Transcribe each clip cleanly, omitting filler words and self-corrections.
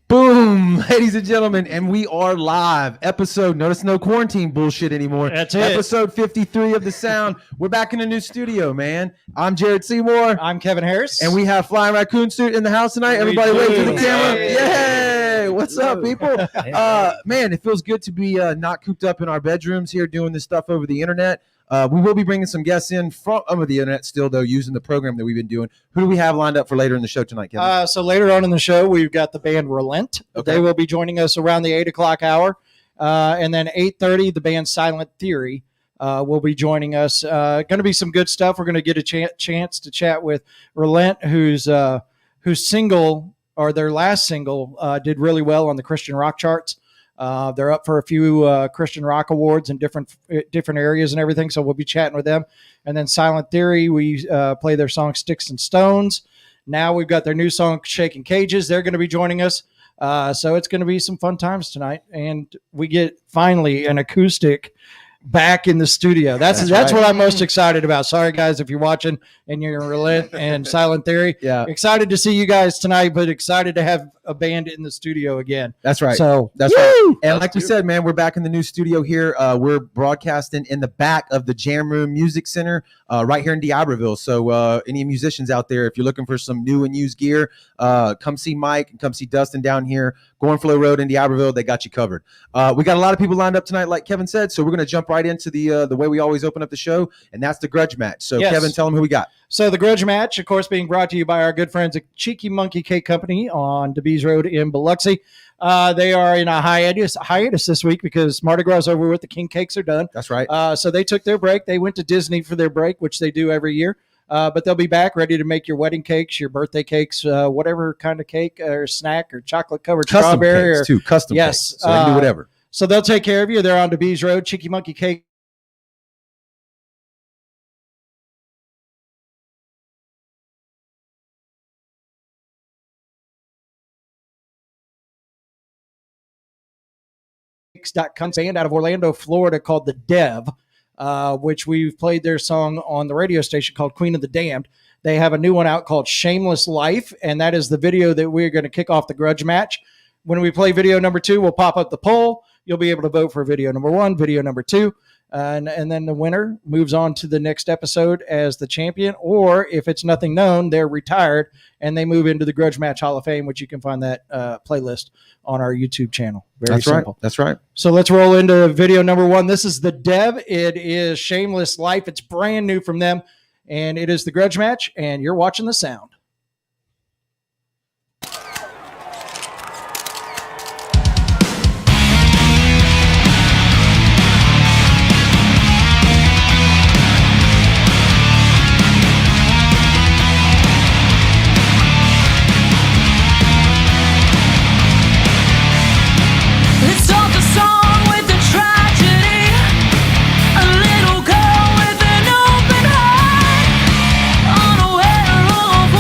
Boom, ladies and gentlemen, and we are live. Notice no quarantine bullshit anymore. That's it. Episode 53 of The Sound. We're back in a new studio, man. I'm Jared Seymour. I'm Kevin Harris. And we have Flying Raccoon Suit in the house tonight. Everybody wave to the camera. Yay! What's up, people? Man, it feels good to be not cooped up in our bedrooms here doing this stuff over the internet. We will be bringing some guests in from the internet still, though, using the program that we've been doing. Who do we have lined up for later in the show tonight, Kevin? So later on in the show, we've got the band Relent. Okay. They will be joining us around the 8 o'clock hour. And then 8:30, the band Silent Theory will be joining us. Going to be some good stuff. We're going to get a chance to chat with Relent, whose single, or their last single, did really well on the Christian rock charts. They're up for a few Christian rock awards in different areas and everything. So we'll be chatting with them. And then Silent Theory, we play their song Sticks and Stones. Now we've got their new song Shaking Cages. They're going to be joining us. So it's going to be some fun times tonight. And we get finally an acoustic back in the studio. That's right. What I'm most excited about. Sorry, guys, if you're watching and you're in Relent and Silent Theory. Yeah. Excited to see you guys tonight, but excited to have a band in the studio again. That's right. So that's right. And like we said, man, we're back in the new studio here. We're broadcasting in the back of the Jam Room Music Center right here in D'Iberville. So any musicians out there, if you're looking for some new and used gear, come see Mike and come see Dustin down here. Gorenflow Road in D'Iberville, they got you covered. We got a lot of people lined up tonight, like Kevin said, so we're going to jump right into the way we always open up the show, and that's the Grudge Match. So yes. Kevin, tell them who we got. So the Grudge Match, of course, being brought to you by our good friends at Cheeky Monkey Cake Company on DeBees Road in Biloxi. They are in a hiatus this week because Mardi Gras is over with. The king cakes are done. That's right. So they took their break. They went to Disney for their break, which they do every year. But they'll be back ready to make your wedding cakes, your birthday cakes, whatever kind of cake or snack or chocolate-covered strawberry. Custom cakes, too. Custom cakes. So they can do whatever. So they'll take care of you. They're on DeBees Road, Cheeky Monkey Cake. Band out of Orlando, Florida called The Dev, which we've played their song on the radio station called Queen of the Damned. They have a new one out called Shameless Life, and that is the video that we're going to kick off the Grudge Match. When we play video number 2, we'll pop up the poll. You'll be able to vote for video number 1, video number 2, and then the winner moves on to the next episode as the champion, or if it's nothing known, they're retired, and they move into the Grudge Match Hall of Fame, which you can find that playlist on our YouTube channel. Very simple. Right. That's right. So let's roll into video number 1. This is The Dev. It is Shameless Life. It's brand new from them, and it is the Grudge Match, and you're watching The Sound. Unaware of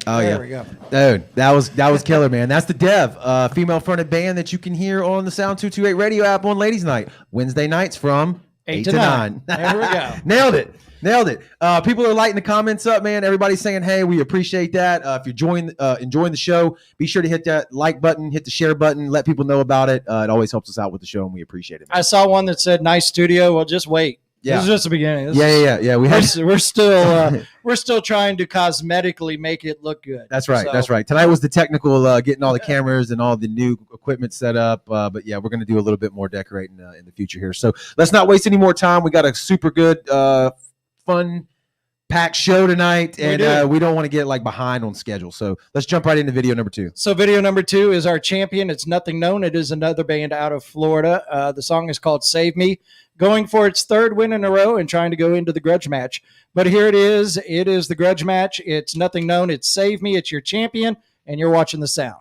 Oh, there yeah. we go. Dude, that was killer, man. That's the Dev, female fronted band that you can hear on the Sound 228 radio app on Ladies Night, Wednesday nights from 8 to 9. There we go. Nailed it. People are lighting the comments up, man. Everybody's saying, hey, we appreciate that. If you're enjoying the show, be sure to hit that like button, hit the share button, let people know about it. It always helps us out with the show, and we appreciate it, man. I saw one that said nice studio. Well, just wait. Yeah. This is just the beginning. Yeah. We're still trying to cosmetically make it look good. That's right. So, That's right. Tonight was the technical, getting all the cameras and all the new equipment set up. But yeah, we're going to do a little bit more decorating in the future here. So let's not waste any more time. We got a super good, fun, packed show tonight, and we don't want to get like behind on schedule. So let's jump right into video number 2. So video number 2 is our champion. It's Nothing Known. It is another band out of Florida. The song is called Save Me, going for its 3rd win in a row and trying to go into the Grudge Match. But here it is. It is the Grudge Match. It's Nothing Known. It's Save Me. It's your champion, and you're watching The Sound.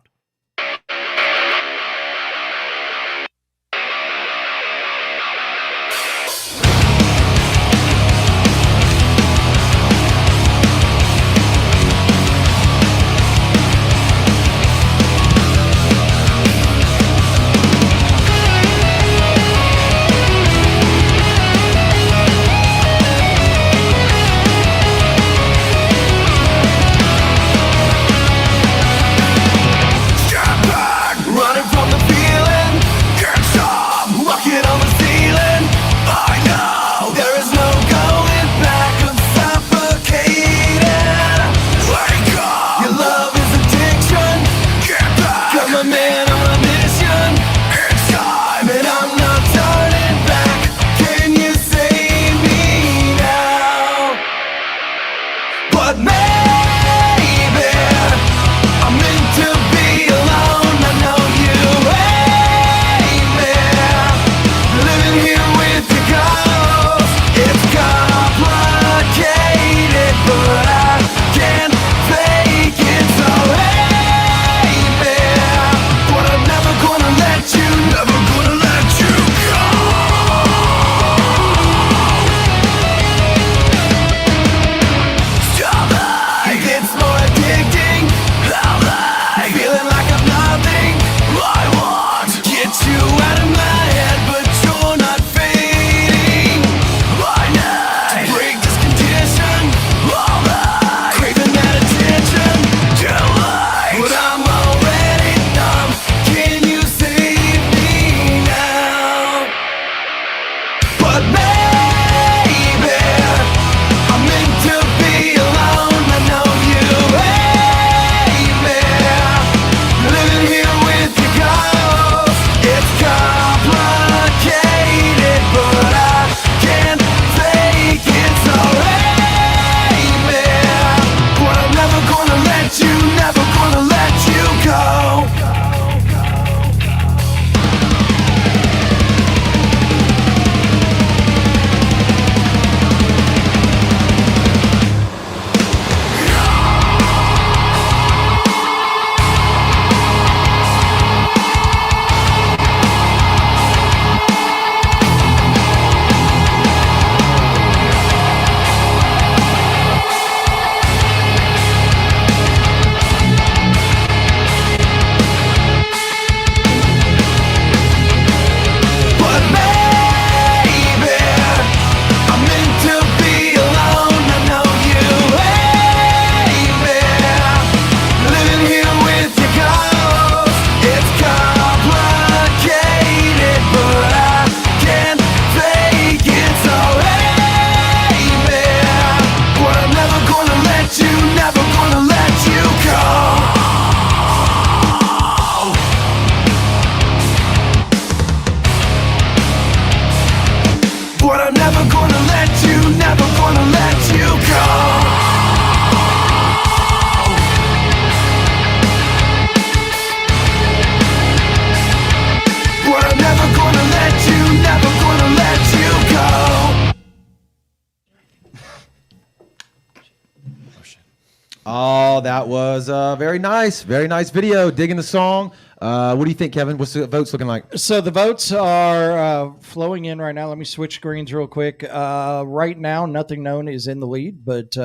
Oh, that was very nice. Very nice video. Digging the song. What do you think, Kevin? What's the votes looking like? So the votes are flowing in right now. Let me switch screens real quick. Right now, Nothing Known is in the lead, but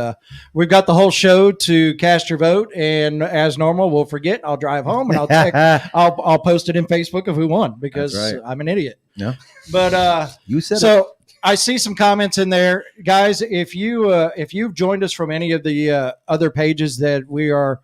we've got the whole show to cast your vote. And as normal, we'll forget. I'll drive home and I'll check. I'll post it in Facebook of who won because right. I'm an idiot. Yeah. But you said so. it. I see some comments in there, guys. If you've joined us from any of the other pages that we are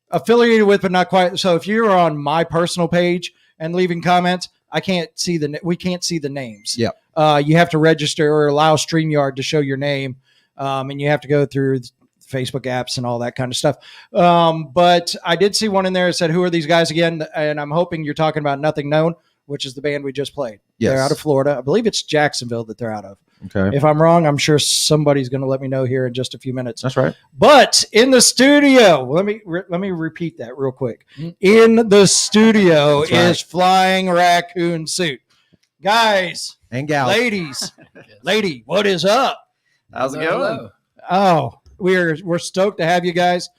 affiliated with, but not quite. So if you're on my personal page and leaving comments, we can't see the names. Yeah. You have to register or allow StreamYard to show your name, and you have to go through Facebook apps and all that kind of stuff. But I did see one in there that said, "Who are these guys again?" And I'm hoping you're talking about Nothing Known, which is the band we just played. Yes. They're out of Florida. I believe it's Jacksonville that they're out of. Okay. If I'm wrong, I'm sure somebody's going to let me know here in just a few minutes. That's right. But in the studio, let me repeat that real quick. In the studio is Flying Raccoon Suit. Guys and gals, lady, what is up? How's it going? Oh, we're stoked to have you guys.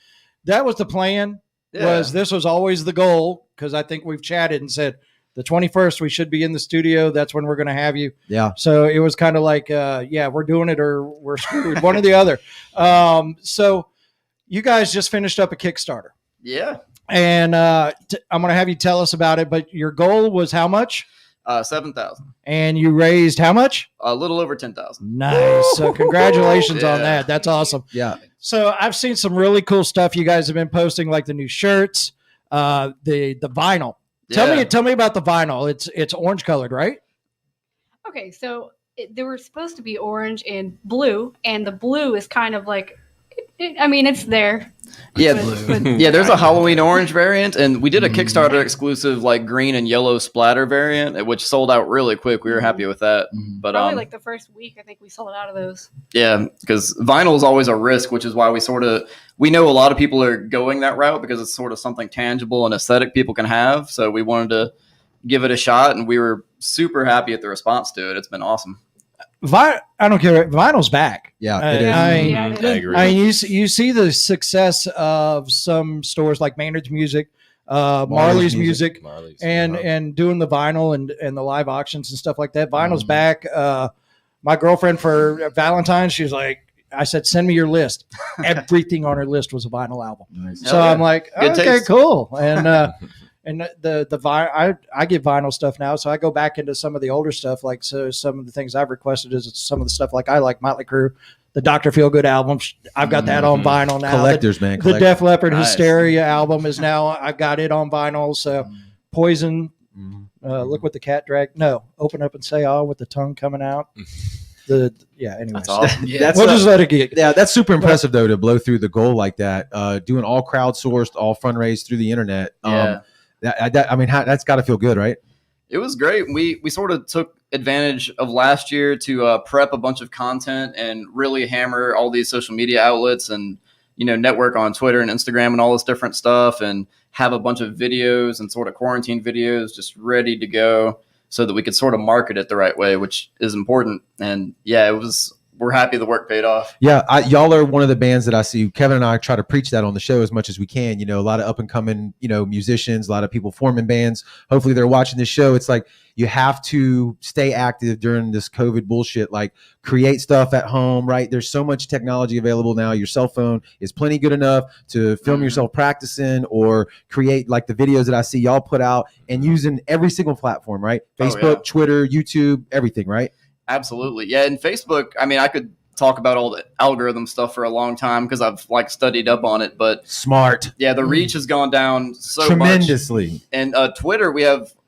That was the plan. Yeah. This was always the goal, because I think we've chatted and said the 21st we should be in the studio. That's when we're going to have you. Yeah. So it was kind of like, we're doing it or we're screwed, one or the other. So you guys just finished up a Kickstarter. Yeah. And I'm going to have you tell us about it. But your goal was how much? 7,000. And you raised how much? A little over 10,000. Nice. So congratulations on Yeah. that. That's awesome. Yeah. So I've seen some really cool stuff you guys have been posting, like the new shirts, the vinyl. Yeah. Tell me about the vinyl. It's orange colored, right? Okay, so they were supposed to be orange and blue, and the blue is kind of like, it's there. Yeah, But- yeah. There's a Halloween orange variant, and we did a Kickstarter exclusive like green and yellow splatter variant, which sold out really quick. We were happy with that, but Probably like the first week, I think we sold out of those. yeah, because vinyl is always a risk, which is why we know a lot of people are going that route because it's sort of something tangible and aesthetic people can have. So we wanted to give it a shot, and we were super happy at the response to it. It's been awesome. I don't care. Vinyl's back. Yeah. It is. I agree. I mean, you see the success of some stores like Maynard's Music, Marley's Music, and doing the vinyl and the live auctions and stuff like that. Vinyl's back. My girlfriend for Valentine's, she's like, I said, send me your list. Everything on her list was a vinyl album. Nice. So yeah. I'm like, Good okay, taste. cool. And and I get vinyl stuff now, so I go back into some of the older stuff. Like, so some of the things I've requested is some of the stuff like I like Motley Crue, the Dr. Feelgood album. I've got that on vinyl now. Collectors, man. The Def Leppard Nice. Hysteria album is now, I've got it on vinyl. So Poison, Look What the Cat Dragged. No, Open Up and Say All with the tongue coming out. Anyways. That's awesome. That's We'll just let it get. Yeah, that's super impressive though, to blow through the goal like that. Doing all crowdsourced, all fundraised through the internet. Yeah. That's got to feel good, right? It was great. We sort of took advantage of last year to prep a bunch of content and really hammer all these social media outlets and, network on Twitter and Instagram and all this different stuff, and have a bunch of videos and sort of quarantine videos just ready to go so that we could sort of market it the right way, which is important. And yeah, we're happy the work paid off. Yeah, y'all are one of the bands that I see. Kevin and I try to preach that on the show as much as we can. A lot of up and coming, musicians, a lot of people forming bands. Hopefully they're watching this show. It's like you have to stay active during this COVID bullshit. Like, create stuff at home, right? There's so much technology available now. Your cell phone is plenty good enough to film yourself practicing or create like the videos that I see y'all put out, and using every single platform, right? Facebook, Twitter, YouTube, everything, right? Absolutely. Yeah. And Facebook, I could talk about all the algorithm stuff for a long time because I've studied up on it, but smart. Yeah, the reach has gone down so tremendously. Much. And Twitter,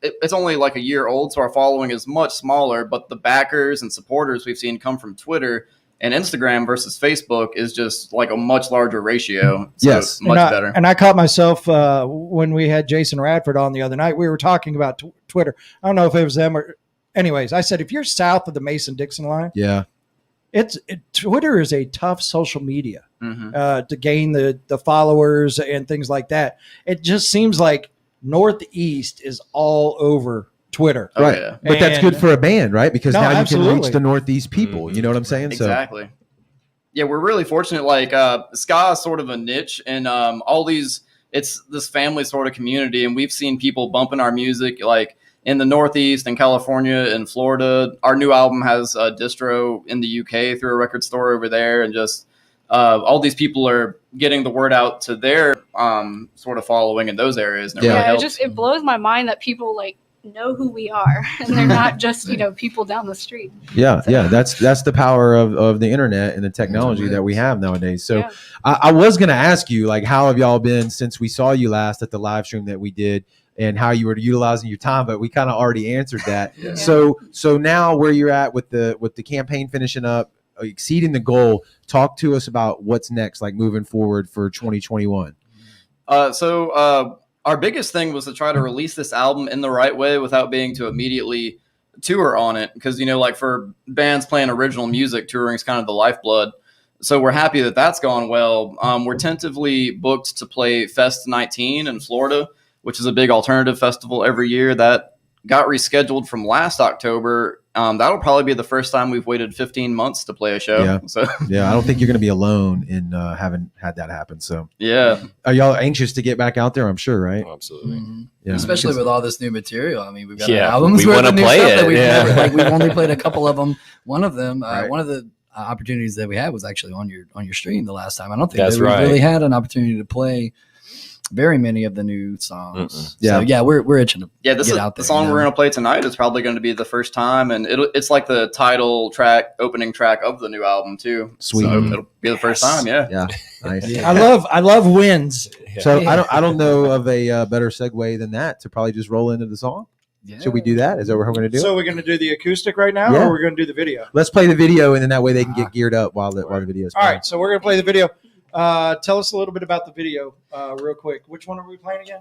it's only like a year old, so our following is much smaller, but the backers and supporters we've seen come from Twitter. And Instagram versus Facebook is just like a much larger ratio. So yes. Much better. And I caught myself when we had Jason Radford on the other night. We were talking about Twitter. I don't know if it was them or... Anyways, I said, if you're south of the Mason-Dixon line, Twitter is a tough social media to gain the followers and things like that. It just seems like Northeast is all over Twitter. Right. Yeah. But that's good for a band, right? Because now you absolutely. can reach the Northeast people. You know what I'm saying? Exactly. yeah, we're really fortunate. Like ska is sort of a niche, and all these, it's this family sort of community, and we've seen people bumping our music like in the Northeast and California and Florida. Our new album has a distro in the UK through a record store over there, and just all these people are getting the word out to their sort of following in those areas. And it really helps. it blows my mind that people like know who we are, and they're not just people down the street. That's the power of the internet and the technology that we have nowadays. So I was going to ask you, like, how have y'all been since we saw you last at the live stream that we did, and how you were utilizing your time, but we kind of already answered that. So now where you're at with the campaign finishing up, exceeding the goal, talk to us about what's next, like moving forward for 2021. Our biggest thing was to try to release this album in the right way without being to immediately tour on it. Because, like for bands playing original music, touring is kind of the lifeblood. So we're happy that that's gone well. We're tentatively booked to play Fest 19 in Florida, which is a big alternative festival every year. That got rescheduled from last October. That'll probably be the first time we've waited 15 months to play a show. I don't think you're going to be alone in having had that happen. So are y'all anxious to get back out there? I'm sure, right? Oh, absolutely. Mm-hmm. Yeah, especially with all this new material. I mean, we've got albums. We want to play it. We've only played a couple of them. One of them, one of the opportunities that we had was actually on your stream the last time. I don't think we really had an opportunity to play very many of the new songs. We're itching to get out there. The song we're going to play tonight is probably going to be the first time, and it's like the title track, opening track of the new album too. Sweet. So it'll be the first time. Yeah. Nice. I love wins. So I don't know of a better segue than that to probably just roll into the song. Yeah. Should we do that? Is that what we're going to do? So we're going to do the acoustic right now, or we're going to do the video? Let's play the video, and then that way they can get geared up while the video's playing. All right, so we're going to play the video. Tell us a little bit about the video real quick. Which one are we playing again?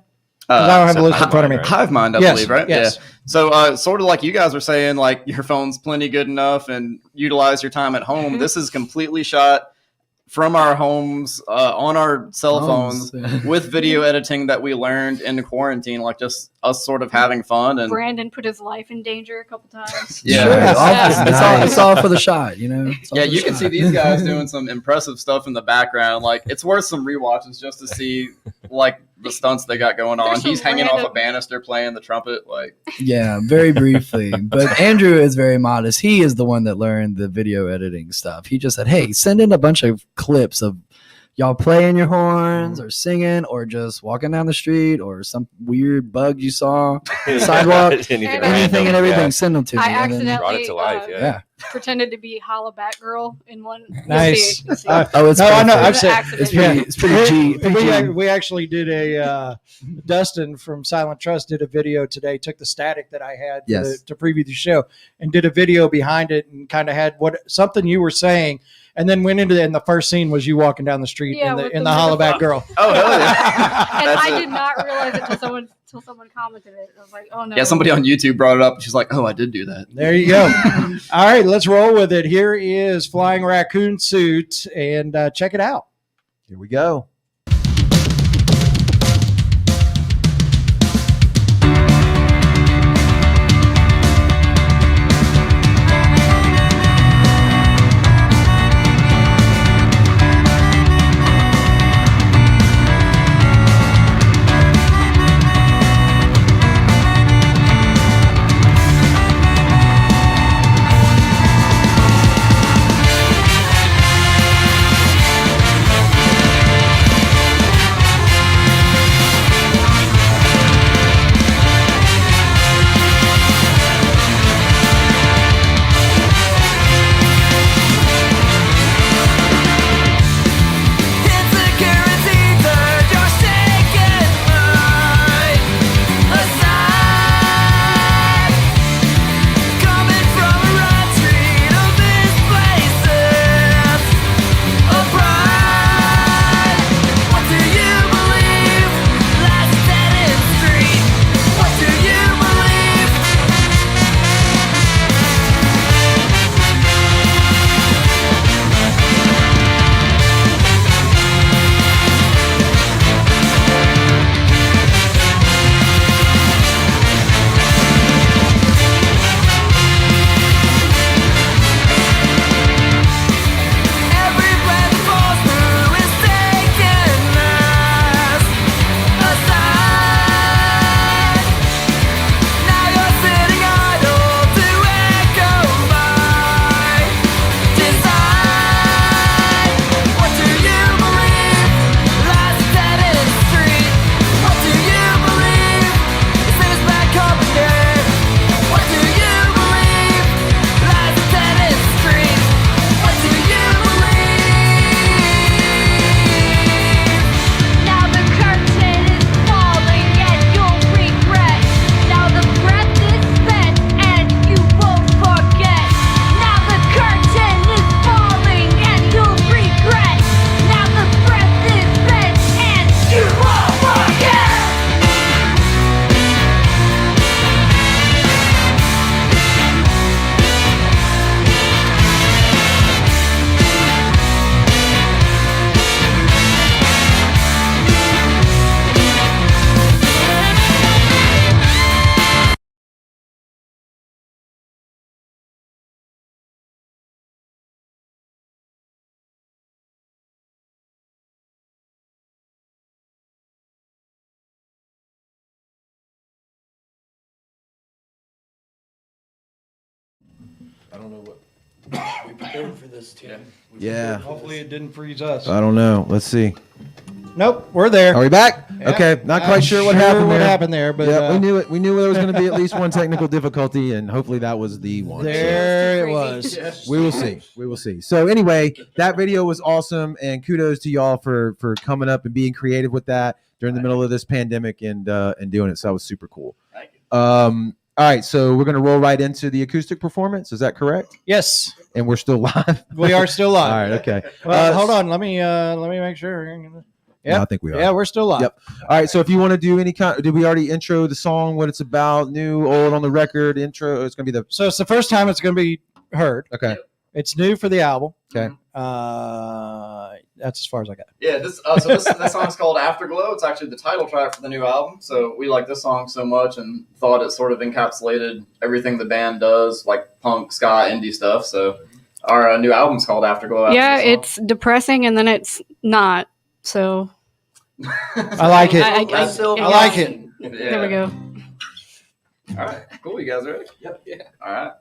I don't have a list in front of me. Hive Mind, I believe, right? Yes. Yeah. So sort of like you guys were saying, like your phone's plenty good enough and utilize your time at home. This is completely shot from our homes on our cell phones with video editing that we learned in the quarantine, like just us sort of having fun. And Brandon put his life in danger a couple times. It's all for the shot, you can see these guys doing some impressive stuff in the background. Like it's worth some rewatches just to see like the stunts they got going on. He's hanging off a banister playing the trumpet. Very briefly. But Andrew is very modest. He is the one that learned the video editing stuff. He just said, hey, send in a bunch of clips of y'all playing your horns or singing or just walking down the street or some weird bug you saw on the sidewalk. anything and everything. Send them to me. I accidentally brought it to life. Pretended to be Holla Batgirl in one. Nice. It's I know. I've said it's pretty G. We actually did a Dustin from Silent Trust did a video today. Took the static that I had to preview the show and did a video behind it and kind of had something you were saying. And then went into it, and the first scene was you walking down the street in the Holla Batgirl. Oh, hell yeah. And I did not realize it until someone commented it. I was like, oh no. Yeah, somebody on YouTube brought it up. She's like, oh, I did do that. There you go. All right, let's roll with it. Here is Flying Raccoon Suit, and check it out. Here we go. I don't know what. We prepared for this, Tim. Yeah. Hopefully it didn't freeze us. I don't know. Let's see. Nope, we're there. Are we back? Yeah. Okay. Not quite I'm sure what happened there. but Yeah, we knew it. We knew there was going to be at least one technical difficulty, and hopefully that was the one. there it Crazy. was. We will see. We will see. So anyway, that video was awesome, and kudos to y'all for coming up and being creative with that during the middle of this pandemic and doing it. So that was super cool. Thank you. All right, so we're gonna roll right into the acoustic performance. Is that correct? Yes, And we're still live. we are still All live. right. Okay. Well, hold on. Let me make sure. No, Yeah, I think we are. yeah, we're still live. Yep. All right. So if you want to do any kind, did we already intro the song, what it's about, new, old on the record intro? It's gonna be the So it's the first time it's going to be heard. okay. It's new for the album. Okay. That's as far as I got. Yeah, this song's called Afterglow. It's actually the title track for the new album. So we like this song so much and thought it sort of encapsulated everything the band does, like punk, ska, indie stuff. So our new album's called Afterglow. After Yeah, the song. it's depressing and then it's not. So I like it. I like it. Yeah. there we go. All right, cool. You guys ready? Yep. Yeah. All right.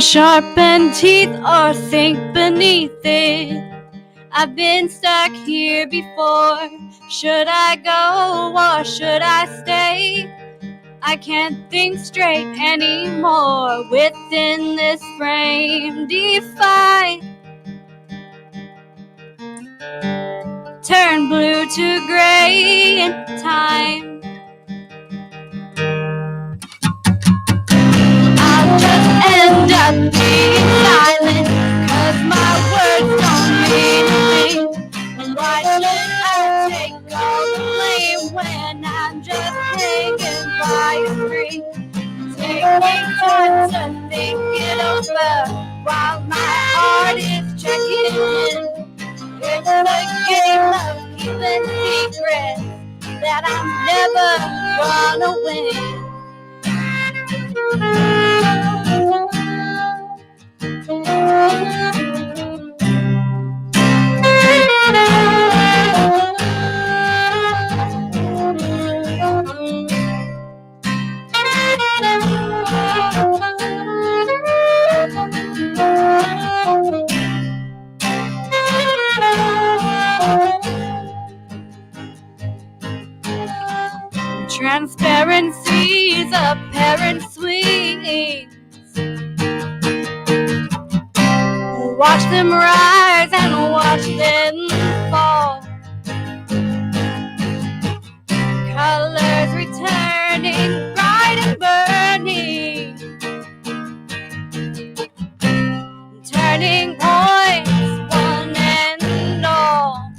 Sharpened teeth or sink beneath it. I've been stuck here before. Should I go or should I stay? I can't think straight anymore. Within this frame defined, turn blue to gray in time. I'll just end up being silent, 'cause my words don't mean a thing. Why should I take all the blame when I'm just hanging by a string? Taking time to think it over while my heart is checking in. It's a game of keeping secrets that I'm never gonna win. Transparency's apparent sweet. Watch them rise and watch them fall. Colors returning, bright and burning. Turning points, one and all.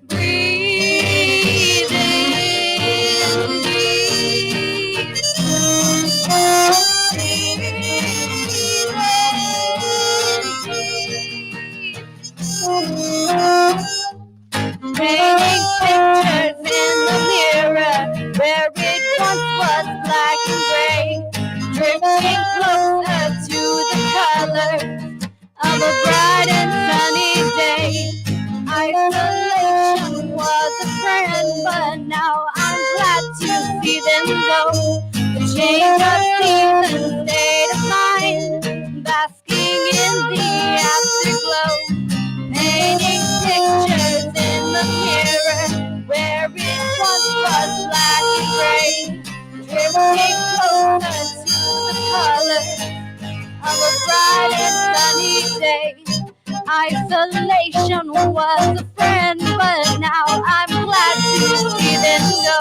Breathe in deep. Painting pictures in the mirror where it once was black and gray, drifting closer to the color of a bright and sunny day. Isolation was a friend, but now I'm glad to see them go. The change of season, state of mind, basking in the afterglow. Painting pictures in the mirror where it once was black and gray, drifting closer to the color of a bright and sunny day. Isolation was a friend, but now I'm glad to see them go.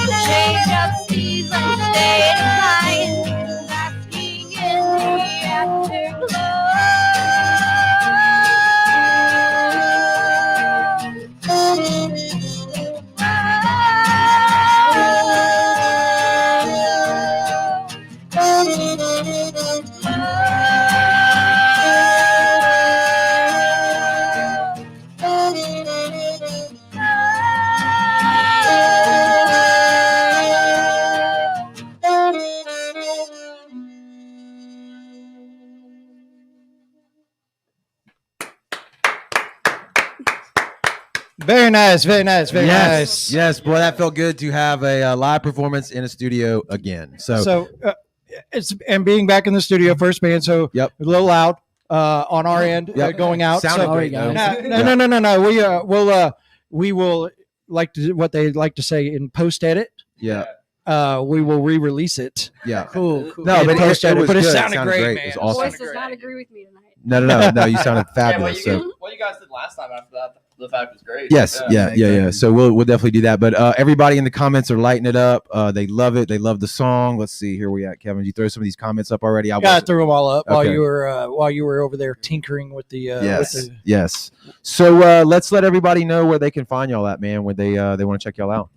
The change of season, state of mind, basking in the afterglow. Very nice, very nice, very nice. Yes, boy, that felt good to have a live performance in a studio again. So It's and being back in the studio, first band. So Yep. a little loud on our end going out. Sounded So, great, guys. though. No. We will like to what they like to say in post edit. Yeah, We will re-release it. yeah. Cool. No, but Post it edit, was but it good. sounded great, man. It was It awesome. Voice does not agree with me tonight. No. You sounded Yeah, fabulous. what you guys did last time after that, the fact was great. Yes, yeah. exactly. So we'll definitely do that. But everybody in the comments are lighting it up. They love it. They love the song. Let's see, here we at, Kevin. Did you throw some of these comments up already? I threw them all up while Okay. you were over there tinkering with the. Yes. So let's let everybody know where they can find y'all at, man. Where they want to check y'all out.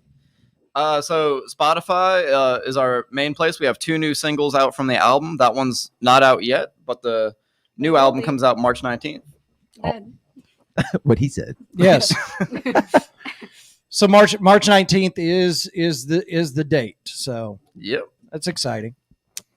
So Spotify is our main place. We have 2 new singles out from the album. That one's not out yet, but the new album comes out March 19th. Dead. What he said. Yes. So March 19th is the date. So Yep. that's exciting.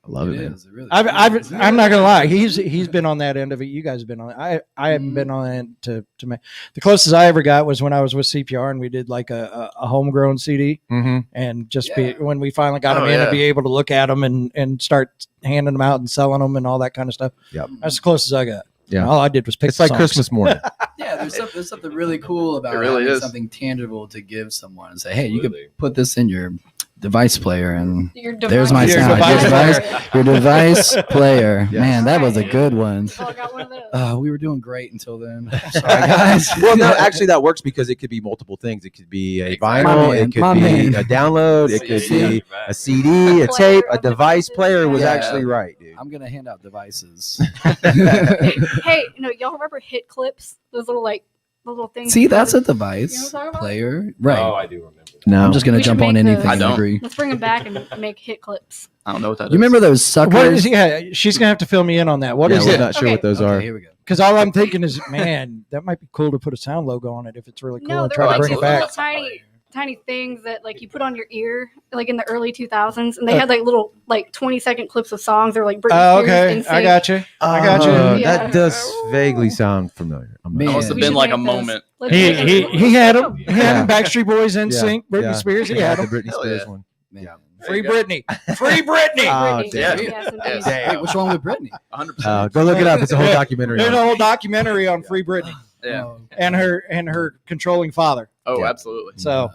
I love it, It man. is. It really I'm is. not gonna lie. He's been on that end of it. You guys have been on it. I haven't been on it to make the closest I ever got was when I was with CPR and we did like a homegrown CD Mm-hmm. and just Yeah. when we finally got them Oh, in yeah. and be able to look at them and start handing them out and selling them and all that kind of stuff. Yep. That's the closest I got. Yeah. All I did was pick. It's like songs. Christmas morning. Yeah, there's something really cool about It really having is. something tangible to give someone and say, hey, you could put this in your device player and Your there's my Your sound. device Your device player. Yes. Man, that was a good one. Oh, I got one of those. We were doing great until then. Sorry, guys. Well, no, actually, that works because it could be multiple things. It could be a Exactly. vinyl, My man, it could my be man. a download, it could be a CD, a tape, a device player. Was Yeah. actually right, dude. I'm gonna hand out devices. Hey, y'all remember hit clips? Those little things. See, that's a You know device what I'm talking about? player, right? Oh, I do remember. No, I'm just gonna We should jump on make anything. those. I don't. Agree. Let's bring them back and make hit clips. I don't know what that is. You remember those What suckers? is, yeah, she's gonna have to fill me in on that. What yeah, is we're it? not sure what those Okay, are. here we go. Because all I'm thinking is, man, that might be cool to put a sound logo on it if it's really cool No, and they're try to like bring these it back. little tiny things that like you put on your ear, like in the early 2000s, and they had like little 20-second clips of songs. They're like Britney Oh, Spears, okay, NSYNC. I got you. I got you. Yeah. That does vaguely sound familiar. I'm not Man. That sure. must have We been should like a make those. moment. Let's He make it. he had them. He had Yeah. them. Backstreet Boys, Yeah, NSYNC, Britney yeah. Spears. He Yeah, had the them. Britney Hell Spears yeah. one. Man. Free Britney. Free Britney. Oh, Britney. damn. Yes, indeed. Damn. Wait, which one with Britney? 100%. Go look it up. It's a whole documentary. There's on a it. whole documentary on Free Britney Yeah. Oh, and her controlling father. Oh, Yeah. absolutely. So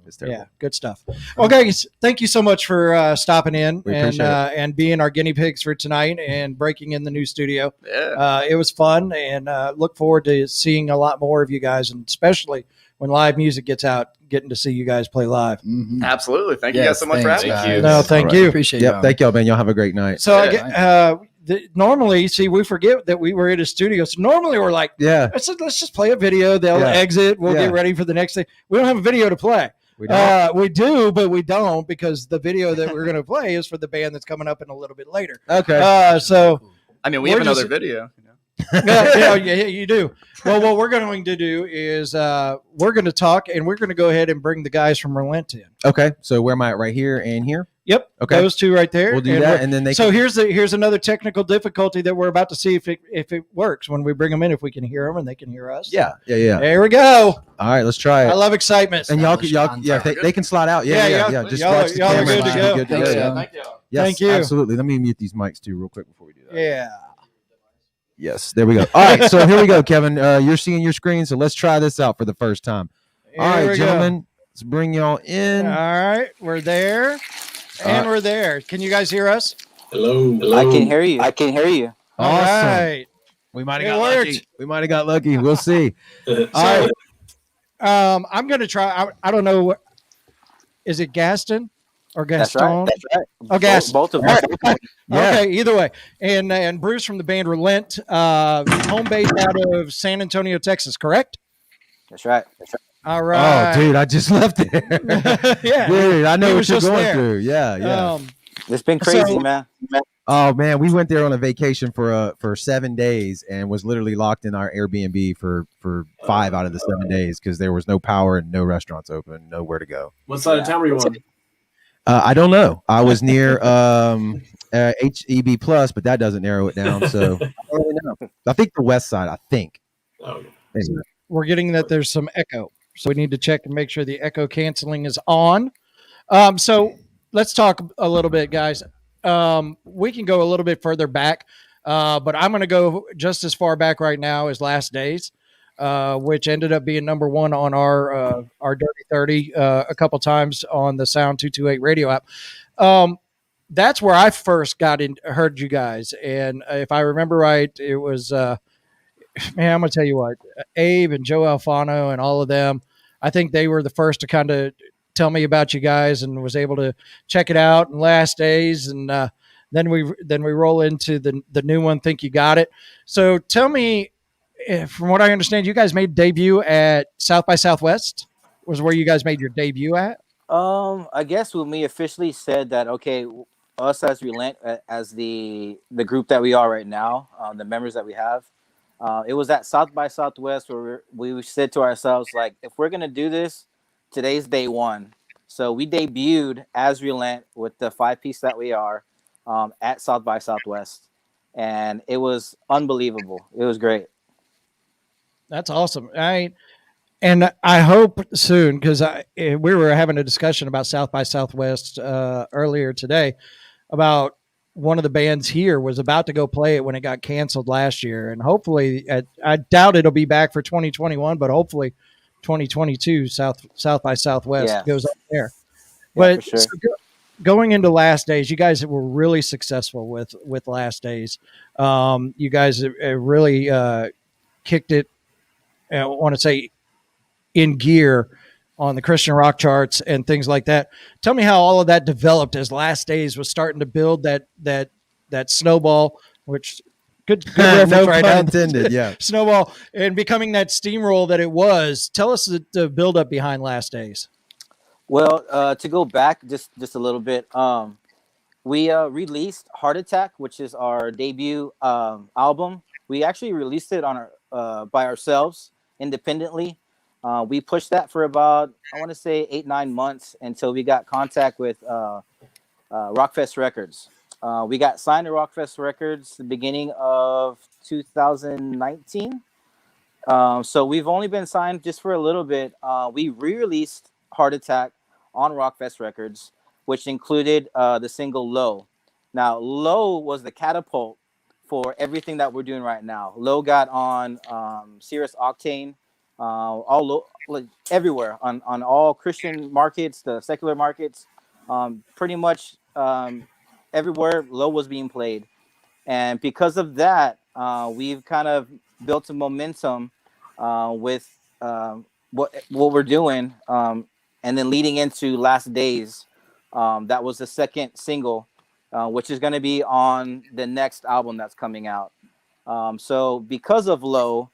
It's terrible. yeah, good stuff. Okay, thank you so much for stopping in We and appreciate and being our guinea pigs for tonight and breaking in the new studio. Yeah. It was fun and look forward to seeing a lot more of you guys, and especially when live music gets out, getting to see you guys play live. mhm. Absolutely. Thank you Yes, guys so much for thanks, having us. Thank you. No, thank All right. you. Appreciate Yep. y'all. Thank y'all, man. Y'all have a great night. So Yeah. normally, see, we forget that we were in a studio. So normally we're like, Yeah. let's just play a video. They'll Yeah. exit. We'll Yeah. get ready for the next thing. We don't have a video to play. We don't. We do, but we don't because the video that we're going to play is for the band that's coming up in a little bit later. Okay. So I mean, we We're have another just- video. yeah, you do. Well, what we're going to do is we're going to talk, and we're going to go ahead and bring the guys from Relent in. Okay. So where am I? Right here and here. Yep. Okay. Those two right there. We'll do And that, we're- and then they. So here's another technical difficulty that we're about to see if it works when we bring them in. If we can hear them and they can hear us. Yeah. There we go. All right. Let's try I it. love excitement. And y'all they can slide out. Yeah. Yeah, Yeah. Just y'all- watch the y'all are camera. good and to should be go. good to Thanks, go. y'all. Thank you. Yes, Thank you. Absolutely. Let me mute these mics too, real quick before we do that. Yeah. Yes. There we go. All right. So here we go, Kevin. You're seeing your screen, so let's try this out for the first time. All Here right, we go. gentlemen. Let's bring y'all in. All right, we're there, and we're there. Can you guys hear us? Hello. I can hear you. I can hear you. All Awesome. right. We might It have got worked. lucky. We might have got lucky. We'll see. So, All right. I'm gonna try. I don't know. Is it Gaston or That's Gaston? right. That's right. Oh, Gaston. Both of us. Yeah. Okay, either way. And Bruce from the band Relent, home base out of San Antonio, Texas, correct? That's right. That's right. All right. Oh, dude, I just left there. Yeah. Dude, I know He what was you're just going there. through. Yeah, yeah. It's been crazy, So- man. Oh man, we went there on a vacation for 7 days and was literally locked in our Airbnb for 5 out of the 7 days because there was no power and no restaurants open, nowhere to go. What side of town were you on? I don't know. I was near HEB Plus, but that doesn't narrow it down. So I don't really know. I think the west side. I think. Oh, Anyway. We're getting that there's some echo. So we need to check and make sure the echo canceling is on. So let's talk a little bit, guys. We can go a little bit further back, but I'm going to go just as far back right now as Last Days, which ended up being number one on our Dirty 30 a couple times on the Sound 228 radio app. That's where I first heard you guys, and if I remember right, it was man. I'm going to tell you what, Abe and Joe Alfano and all of them. I think they were the first to kind of tell me about you guys, and was able to check it out in Last Days, and then we roll into the new one, Think You Got It. So tell me, from what I understand, you guys made debut at South by Southwest. Was where you guys made your debut at? I guess when we officially said that, okay, us as Relent, as the group that we are right now, the members that we have, it was at South by Southwest where we said to ourselves, like, if we're gonna do this, today's day one. So we debuted as Relent with the 5-piece that we are at South by Southwest, and it was unbelievable. It was great. That's awesome. And I hope soon, because we were having a discussion about South by Southwest earlier today, about one of the bands here was about to go play it when it got canceled last year. And hopefully, I doubt it'll be back for 2021, but hopefully 2022 South by Southwest goes up there. Yeah, But for sure. going into Last Days, you guys were really successful with Last Days. You guys really kicked it, I want to say, in gear on the Christian rock charts and things like that. Tell me how all of that developed as Last Days was starting to build that snowball, which good reference, no right? pun intended. Yeah. Snowball, and becoming that steamroll that it was. Tell us the build up behind Last Days. Well, to go back just a little bit, we released Heart Attack, which is our debut album. We actually released it on our by ourselves independently. We pushed that for about, I want to say, 8-9 months until we got contact with Rockfest Records. We got signed to Rockfest Records the beginning of 2019. So we've only been signed just for a little bit. We re-released Heart Attack on Rockfest Records, which included the single Low. Now, Low was the catapult for everything that we're doing right now. Low got on Sirius Octane, everywhere on all Christian markets, the secular markets, pretty much everywhere Low was being played. And because of that, we've kind of built a momentum with what we're doing, and then leading into Last Days. That was the second single, which is going to be on the next album that's coming out. So because of Low,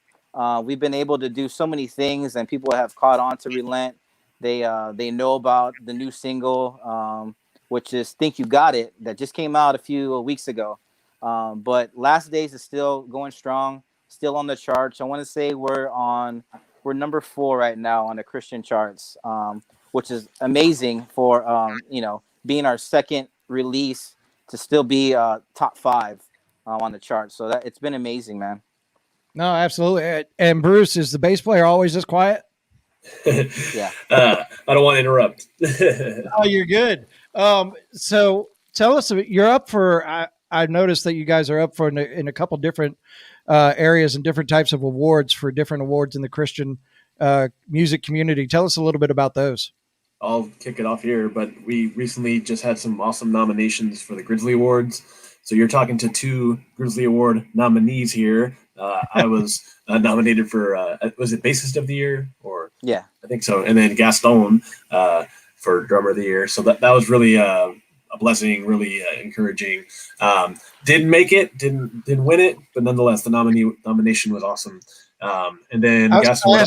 we've been able to do so many things, and people have caught on to Relent. They know about the new single, which is Think You Got It, that just came out a few weeks ago. But Last Days is still going strong, still on the charts. I want to say we're number 4 right now on the Christian charts, which is amazing for being our second release to still be top 5 on the charts. So that it's been amazing, man. No, absolutely. And Bruce, is the bass player always this quiet? Yeah. I don't want to interrupt. Oh, you're good. So tell us, you're up for. I've noticed that you guys are up for in a couple different areas and different types of awards for different awards in the Christian music community. Tell us a little bit about those. I'll kick it off here, but we recently just had some awesome nominations for the Grizzly Awards. So you're talking to 2 Grizzly Award nominees here. I was nominated for, was it Bassist of the Year? Or yeah, I think so. And then Gaston for Drummer of the Year. So that was really a blessing, really encouraging. Didn't make it, didn't win it, but nonetheless, the nomination was awesome. And then Gaston.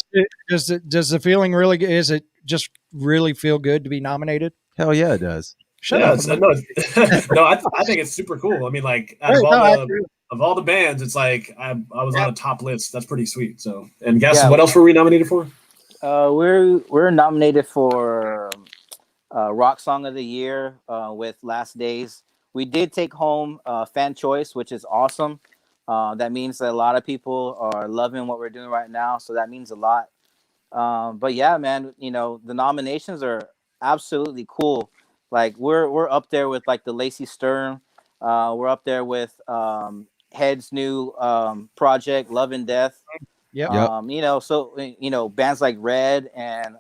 Does the feeling really? Is it just really feel good to be nominated? Hell yeah, it does. Shut up. No, I think it's super cool. I mean, like, of all the bands, it's like I was on a top list. That's pretty sweet. So, and Gaston, what else were we nominated for? We're nominated for Rock Song of the Year with Last Days. We did take home Fan Choice, which is awesome. That means that a lot of people are loving what we're doing right now, so that means a lot. But yeah, man, the nominations are absolutely cool. Like we're up there with like the Lacey Stern. We're up there with Head's new project, Love and Death. Yep. Yep. So bands like Red and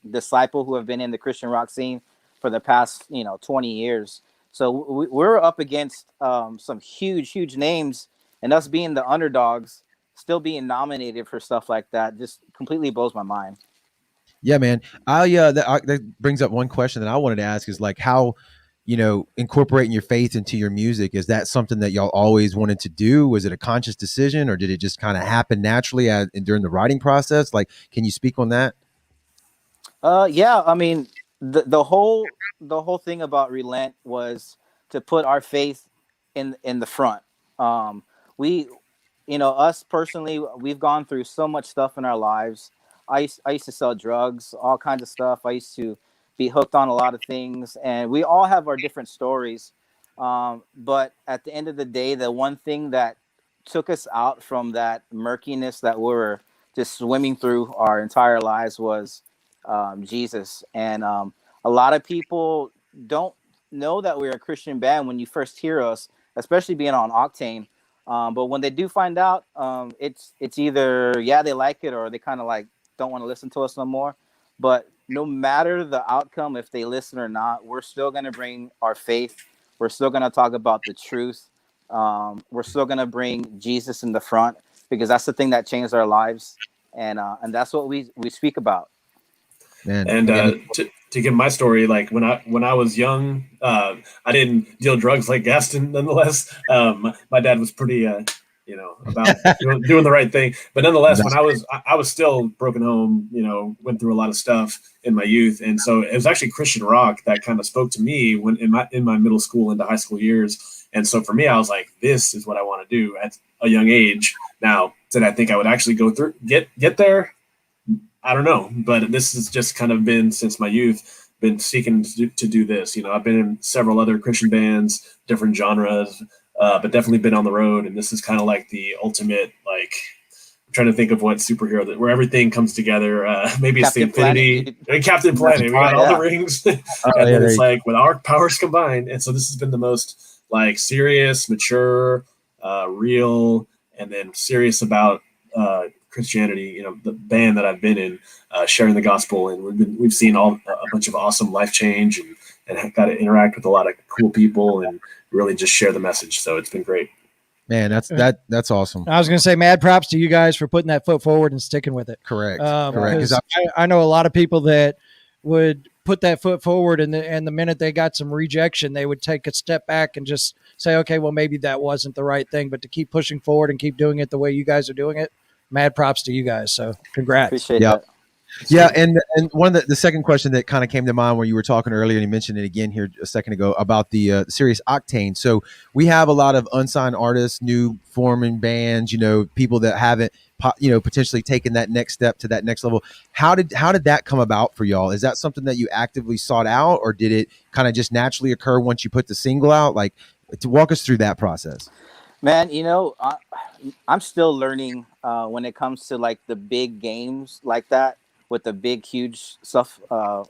Disciple, who have been in the Christian rock scene for the past 20 years. So we're up against some huge names, and us being the underdogs, still being nominated for stuff like that, just completely blows my mind. Yeah, man. That brings up one question that I wanted to ask is like how, incorporating your faith into your music, is that something that y'all always wanted to do? Was it a conscious decision, or did it just kind of happen naturally during the writing process? Like, can you speak on that? Yeah, I mean, the whole thing about Relent was to put our faith in the front. We, us personally, we've gone through so much stuff in our lives. I used to sell drugs, all kinds of stuff. I used to be hooked on a lot of things, and we all have our different stories. But at the end of the day, the one thing that took us out from that murkiness that we were just swimming through our entire lives was Jesus. And a lot of people don't know that we're a Christian band when you first hear us, especially being on Octane. But when they do find out, it's either they like it, or they kind of like don't want to listen to us no more. But no matter the outcome, if they listen or not, we're still gonna bring our faith. We're still gonna talk about the truth. We're still gonna bring Jesus in the front, because that's the thing that changed our lives, and that's what we speak about. Man. And to give my story, like when I was young, I didn't deal drugs like Gaston. Nonetheless, my dad was pretty, about doing the right thing. But nonetheless, when I was still broken home, went through a lot of stuff in my youth, and so it was actually Christian rock that kind of spoke to me when in my middle school into high school years. And so for me, I was like, this is what I want to do at a young age. Now, did I think I would actually go through get there? I don't know, but this has just kind of been since my youth, been seeking to do this. I've been in several other Christian bands, different genres, but definitely been on the road. And this is kind of like the ultimate, like, I'm trying to think of what superhero where everything comes together. Maybe it's Captain the Infinity, Planet, Captain Planet. We got all the rings, and then it's like with our powers combined. And so this has been the most like serious, mature, real, and then serious about Christianity, the band that I've been in, sharing the gospel, and we've seen a bunch of awesome life change, and have got to interact with a lot of cool people and really just share the message. So it's been great. Man, that's awesome. I was going to say, mad props to you guys for putting that foot forward and sticking with it. Correct. Correct. Because I know a lot of people that would put that foot forward, and the minute they got some rejection, they would take a step back and just say, okay, well, maybe that wasn't the right thing. But to keep pushing forward and keep doing it the way you guys are doing it, mad props to you guys. So congrats. Appreciate that. Yeah, and one of the second question that kind of came to mind where you were talking earlier, and you mentioned it again here a second ago about the Sirius Octane. So we have a lot of unsigned artists, new forming bands, people that haven't, potentially taken that next step to that next level. How did that come about for y'all? Is that something that you actively sought out, or did it kind of just naturally occur once you put the single out? Like, to walk us through that process. Man, I'm still learning when it comes to like the big games like that, with the big, huge stuff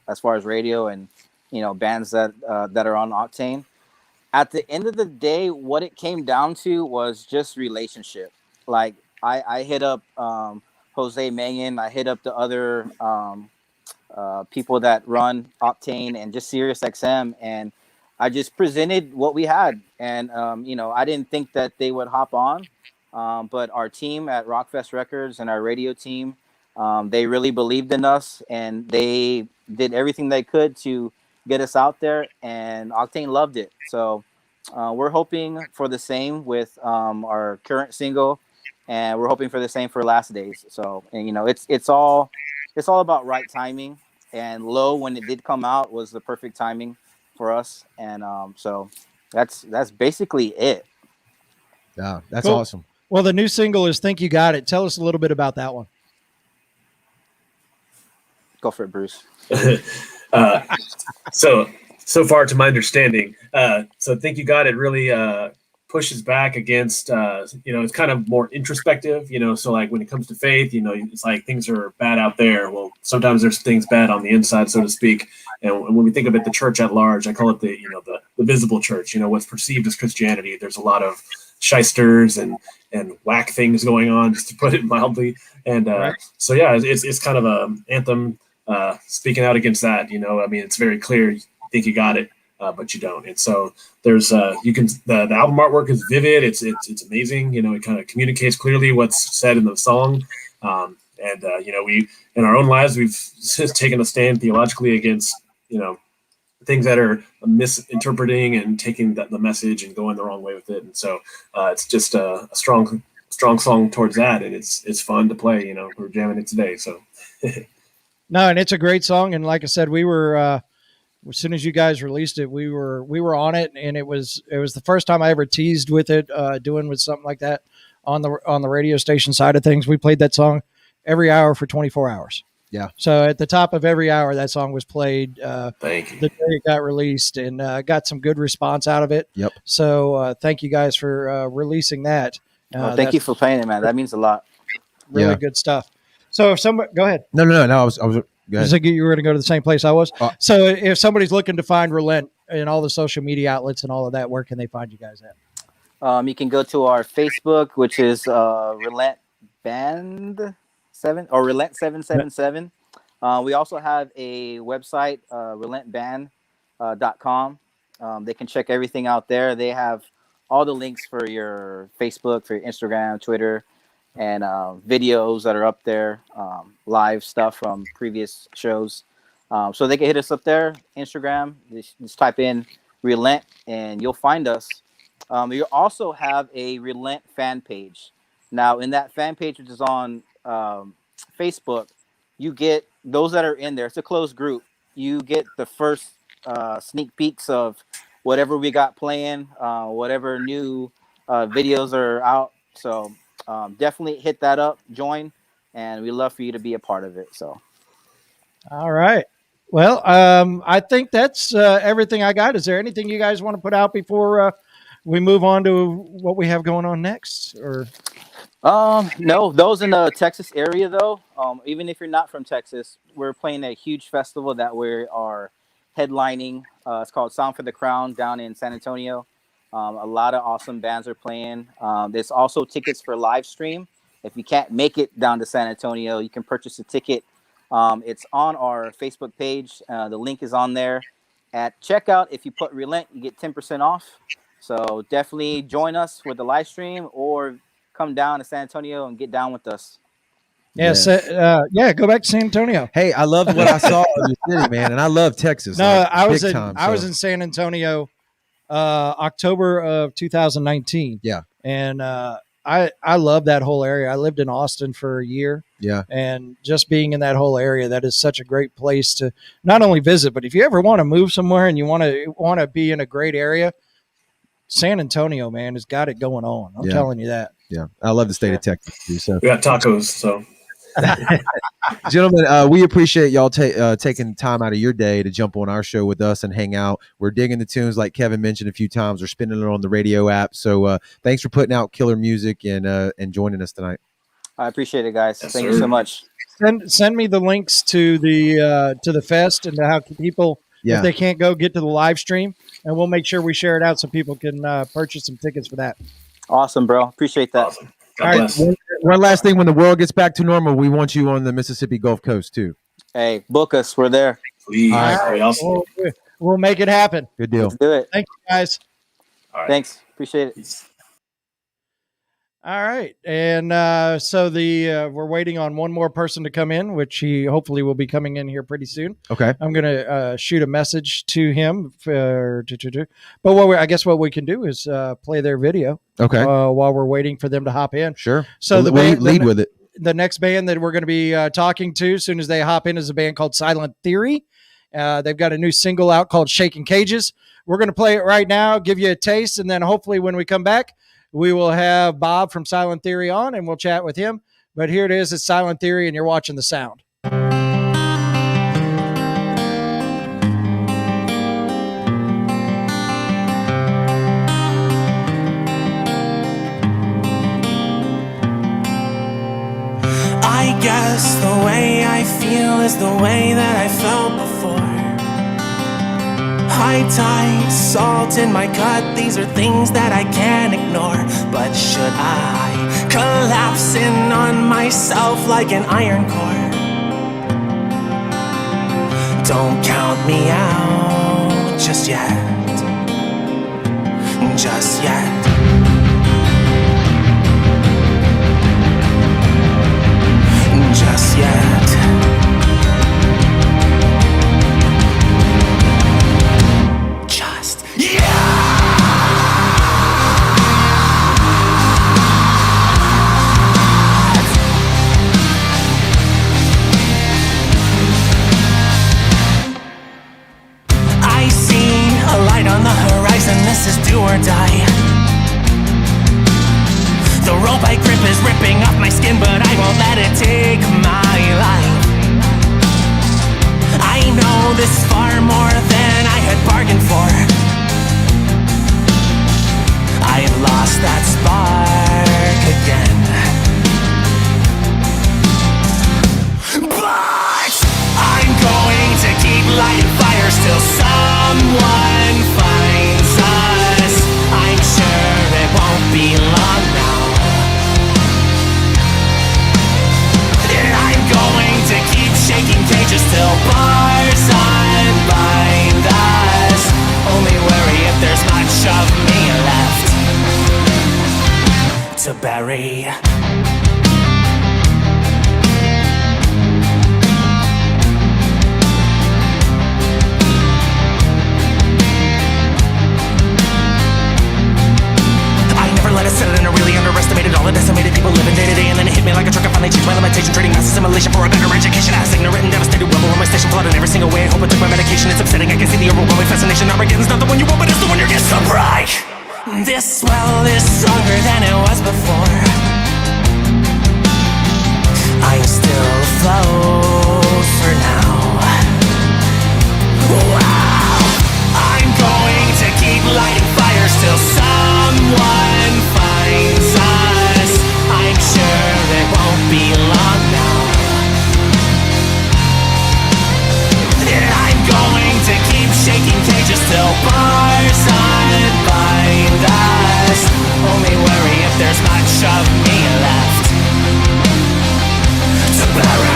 as far as radio and, bands that are on Octane. At the end of the day, what it came down to was just relationship. Like I hit up Jose Mangan, I hit up the other people that run Octane and just Sirius XM, and I just presented what we had. And, I didn't think that they would hop on, but our team at Rockfest Records and our radio team, they really believed in us, and they did everything they could to get us out there, and Octane loved it. So we're hoping for the same with our current single, and we're hoping for the same for Last Days. So, and it's all about right timing, and Low, when it did come out, was the perfect timing for us, and so that's basically it. Yeah, that's Cool. awesome. Well, the new single is Think You Got It. Tell us a little bit about that one. Go for it, Bruce. So far, to my understanding, so Think You Got It really pushes back against, it's kind of more introspective, so like when it comes to faith, it's like things are bad out there. Well, sometimes there's things bad on the inside, so to speak. And when we think of it, the church at large, I call it the visible church, what's perceived as Christianity. There's a lot of shysters and whack things going on, just to put it mildly. And so, yeah, it's kind of a anthem speaking out against that, it's very clear. You think you got it, but you don't. And so there's the album artwork is vivid. It's amazing. It kind of communicates clearly what's said in the song. We in our own lives, we've just taken a stand theologically against, things that are misinterpreting and taking the message and going the wrong way with it. And so it's just a strong song towards that. And it's fun to play, we're jamming it today. So. No, and it's a great song. And like I said, we were, as soon as you guys released it, we were on it, and it was the first time I ever teased with it, doing with something like that on the radio station side of things. We played that song every hour for 24 hours. Yeah. So at the top of every hour, that song was played. Thank you. The day it got released, and got some good response out of it. Yep. So thank you guys for releasing that. Thank you for playing it, man. That means a lot. Really good stuff. So if somebody, go ahead. No. I was. Go ahead. Like you were going to go to the same place I was. So if somebody's looking to find Relent in all the social media outlets and all of that, where can they find you guys at? You can go to our Facebook, which is Relent Band 7 or Relent 777. We also have a website, relentband.com. They can check everything out there. They have all the links for your Facebook, for your Instagram, Twitter, and videos that are up there, live stuff from previous shows. So they can hit us up there, Instagram. Just type in Relent and you'll find us. You also have a Relent fan page. Now, in that fan page, which is on Facebook, you get those that are in there. It's a closed group. You get the first sneak peeks of whatever we got playing, whatever new videos are out. So definitely hit that up, join, and we'd love for you to be a part of it. So, all right. Well, I think that's everything I got. Is there anything you guys want to put out before we move on to what we have going on next? Or no, those in the Texas area though, even if you're not from Texas, we're playing a huge festival that we are headlining. It's called Sound for the Crown down in San Antonio. A lot of awesome bands are playing. There's also tickets for live stream. If you can't make it down to San Antonio, you can purchase a ticket. It's on our Facebook page. The link is on there. At checkout, if you put Relent, you get 10% off. So definitely join us with the live stream or come down to San Antonio and get down with us. Yeah, go back to San Antonio. Hey, I loved what I saw in the city, man, and I love Texas. No, like, I was in in San Antonio, October of 2019. Yeah, and I love that whole area. I lived in Austin for a year. Yeah, and just being in that whole area, that is such a great place to not only visit, but if you ever want to move somewhere and you want to be in a great area, San Antonio, man, has got it going on. I'm telling you that. Yeah, I love the state of Texas too. So we got tacos. So, gentlemen, we appreciate y'all taking time out of your day to jump on our show with us and hang out. We're digging the tunes, like Kevin mentioned a few times. We're spinning it on the radio app. So, thanks for putting out killer music and joining us tonight. I appreciate it, guys. Yes, Thank you so much. Send me the links to the fest and to how people, if they can't go, get to the live stream, and we'll make sure we share it out so people can purchase some tickets for that. Awesome, bro. Appreciate that. Awesome. God bless. One last thing, when the world gets back to normal, we want you on the Mississippi Gulf Coast too. Hey, book us. We're there. Please. All right. Awesome. We'll make it happen. Good deal. Let's do it. Thank you, guys. All right. Thanks. Appreciate it. Peace. All right, and so we're waiting on one more person to come in, which he hopefully will be coming in here pretty soon. Okay, I'm gonna shoot a message to him. But what we can do is play their video. Okay, while we're waiting for them to hop in. Sure. So lead with it. The next band that we're going to be talking to as soon as they hop in is a band called Silent Theory. They've got a new single out called Shaking Cages. We're going to play it right now, give you a taste, and then hopefully when we come back, we will have Bob from Silent Theory on, and we'll chat with him. But here it is. It's Silent Theory, and you're watching The Sound. guess the way I feel is the way that I felt before. High tide, salt in my gut, these are things that I can't ignore. But should I collapse in on myself like an iron core? Don't count me out just yet. Just yet. Just yet. Just yet. I see a light on the horizon, this is do or die. The rope I grip is ripping off my skin, but I won't let it take my life. I know this is far more than I had bargained for. I've lost that spark again. But I'm going to keep lighting fires till someone finds us. I'm sure it won't be long now. I'm going to keep shaking cages till bars unbind us. Only worry if there's much of me left to bury. Let it settle in, I really underestimated all the decimated people living day to day, and then it hit me like a truck. I finally changed my limitation, trading mass assimilation for a better education. I was ignorant and devastated, rebel on my station, flooded every single way. I hope I took my medication. It's upsetting, I can see the overwhelming fascination. Armageddon's not the one you want, but it's the one you're getting to break. This well is stronger than it was before. I'm still afloat for now. Wow, I'm going to keep lighting fires till someone finds us. I'm sure it won't be long now. And I'm going to keep shaking cages till bars unbind us. Only worry if there's much of me left to bury.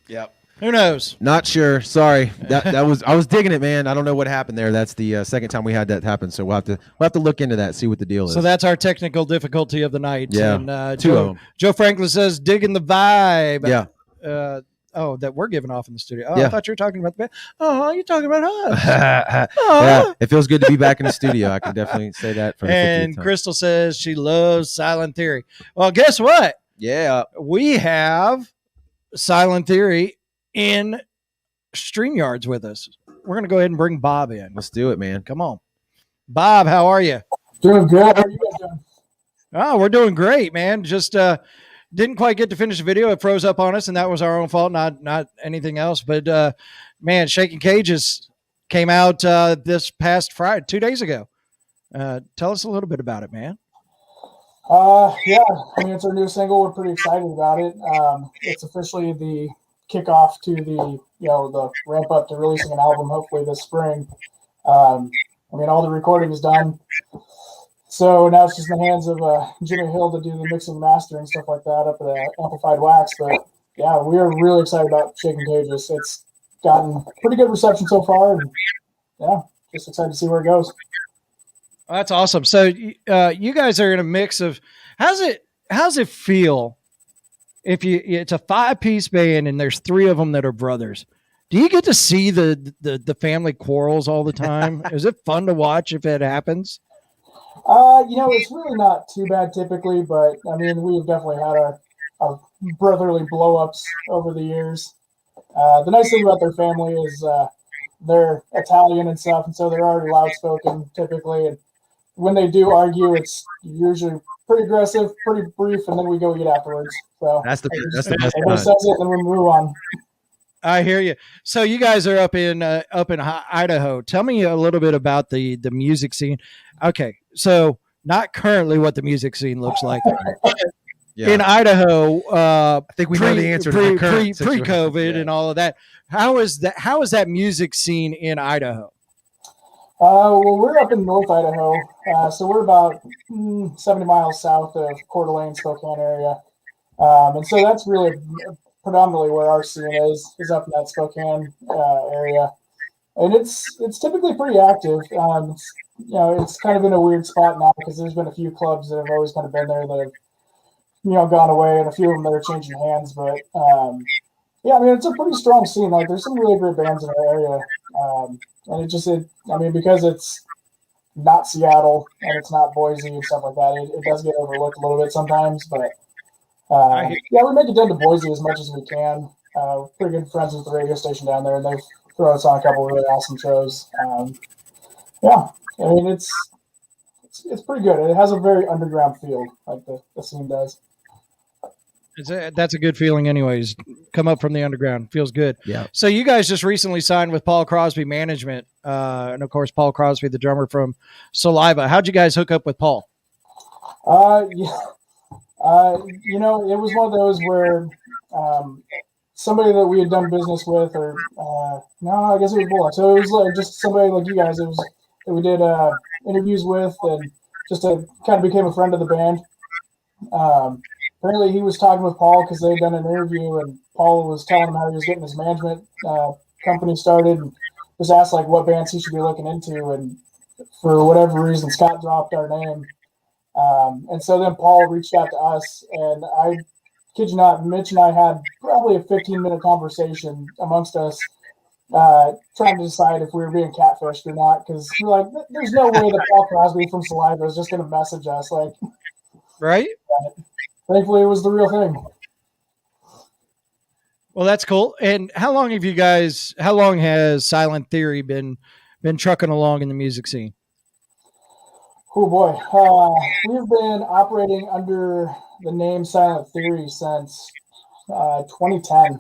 Yep. Who knows? Not sure. Sorry. That was, I was digging it, man. I don't know what happened there. That's the second time we had that happen. So we'll have to look into that, see what the deal is. So that's our technical difficulty of the night. Yeah. And, Two of them. Joe Franklin says, digging the vibe. Yeah. That we're giving off in the studio. Oh, Yeah. I thought you were talking about the band. Oh, you're talking about us. Yeah, it feels good to be back in the studio. I can definitely say that for the 50th And time. Crystal says she loves Silent Theory. Well, guess what? Yeah. We have Silent Theory in StreamYards with us. We're going to go ahead and bring Bob in. Let's do it, man. Come on. Bob, how are you? Doing good. How are you guys doing? Oh, we're doing great, man. Just didn't quite get to finish the video. It froze up on us, and that was our own fault, not anything else. But man, Shaking Cages came out this past Friday, 2 days ago. Tell us a little bit about it, man. Yeah, I mean, it's our new single. We're pretty excited about it. It's officially the kickoff to the the ramp up to releasing an album, hopefully this spring. I mean, all the recording is done, so now it's just in the hands of Jimmy Hill to do the mixing and mastering stuff like that up at Amplified Wax. But yeah, we are really excited about Shaking Cages. It's gotten pretty good reception so far, and yeah, just excited to see where it goes. That's awesome. So you guys are in a mix of how's it feel if it's a 5-piece band and there's 3 of them that are brothers? Do you get to see the family quarrels all the time? Is it fun to watch if it happens? It's really not too bad typically, but I mean, we've definitely had our brotherly blow-ups over the years. The nice thing about their family is they're Italian and stuff, and so they're already loud-spoken typically. And when they do argue, it's usually pretty aggressive, pretty brief, and then we go eat afterwards. So That's the best everybody kind. says it, and then we move on. I hear you. So you guys are up in Idaho. Tell me a little bit about the music scene. Okay, so not currently what the music scene looks like Yeah. in Idaho. I think we know the answer to the current situation. pre-COVID Yeah. and all of that. How is that music scene in Idaho? Well, we're up in North Idaho, so we're about 70 miles south of Coeur d'Alene, Spokane area, and so that's really predominantly where our scene is up in that Spokane area, and it's typically pretty active. It's kind of in a weird spot now because there's been a few clubs that have always kind of been there that have gone away, and a few of them that are changing hands. But I mean, it's a pretty strong scene. Like, there's some really great bands in our area, and because it's not Seattle and it's not Boise and stuff like that, it does get overlooked a little bit sometimes. But we make it down to Boise as much as we can. We're pretty good friends with the radio station down there, and they've thrown us on a couple of really awesome shows. I mean, it's pretty good. It has a very underground feel, like the scene does. That's a good feeling anyways. Come up from the underground. Feels good. Yeah. So you guys just recently signed with Paul Crosby Management. And of course, Paul Crosby, the drummer from Saliva. How'd you guys hook up with Paul? It was one of those where somebody that we had done business with, or no, I guess it was Bullock. So it was like just somebody like you guys. It was that we did interviews with, and just kind of became a friend of the band. Apparently, he was talking with Paul because they had done an interview, and Paul was telling him how he was getting his management company started, and just asked like what bands he should be looking into. And for whatever reason, Scott dropped our name, and so then Paul reached out to us, and I kid you not, Mitch and I had probably a 15-minute conversation amongst us, trying to decide if we were being catfished or not, because we're like, there's no way that Paul Crosby from Saliva is just going to message us, like, right? Thankfully, it was the real thing. Well, that's cool. And how long has Silent Theory been trucking along in the music scene? Oh boy, we've been operating under the name Silent Theory since 2010.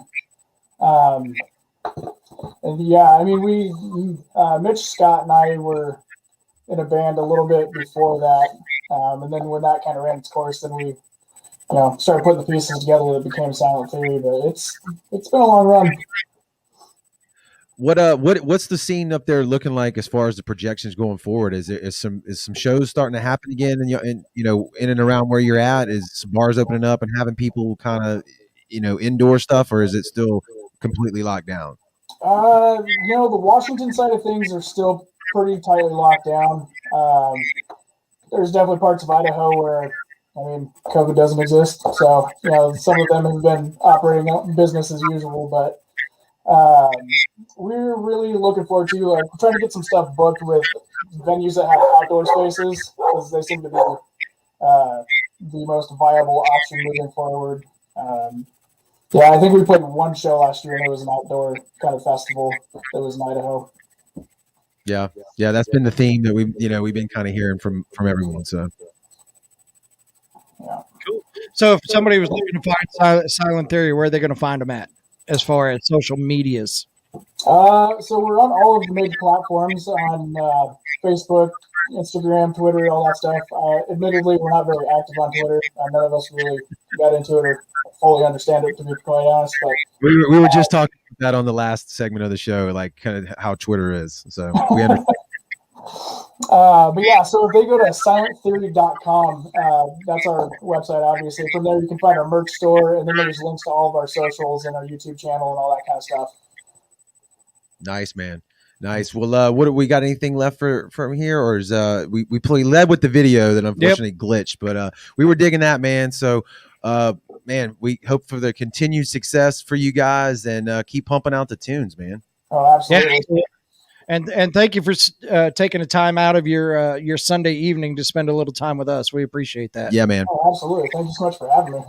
Mitch, Scott, and I were in a band a little bit before that, and then when that kind of ran its course, then we started putting the pieces together that became Silent Theory. But it's been a long run. What's the scene up there looking like as far as the projections going forward? Is some shows starting to happen again, and in and around where you're at? Is some bars opening up and having people kind of indoor stuff, or is it still completely locked down? The Washington side of things are still pretty tightly locked down. There's definitely parts of Idaho where, COVID doesn't exist. So, some of them have been operating business as usual, but we're really looking forward to trying to get some stuff booked with venues that have outdoor spaces, because they seem to be the most viable option moving forward. I think we played one show last year, and it was an outdoor kind of festival that was in Idaho. Yeah, that's been the theme that we've been kind of hearing from everyone. So, yeah, cool. So, if somebody was looking to find Silent Theory, where are they going to find them at, as far as social medias? So we're on all of the major platforms, on Facebook, Instagram, Twitter, all that stuff. Admittedly, we're not very active on Twitter. None of us really got into it or fully understand it, to be quite honest. But we were just talking about that on the last segment of the show, like kind of how Twitter is. So we understand. So if they go to silenttheory.com, that's our website, obviously. From there, you can find our merch store, and then there's links to all of our socials and our YouTube channel and all that kind of stuff. Nice, man. Nice. Well, what do we got? Anything left from here, or is we led with the video that unfortunately glitched, but we were digging that, man. So man, we hope for the continued success for you guys, and keep pumping out the tunes, man. Oh, absolutely. Yeah. And thank you for taking the time out of your Sunday evening to spend a little time with us. We appreciate that. Yeah, man. Oh, absolutely. Thank you so much for having me.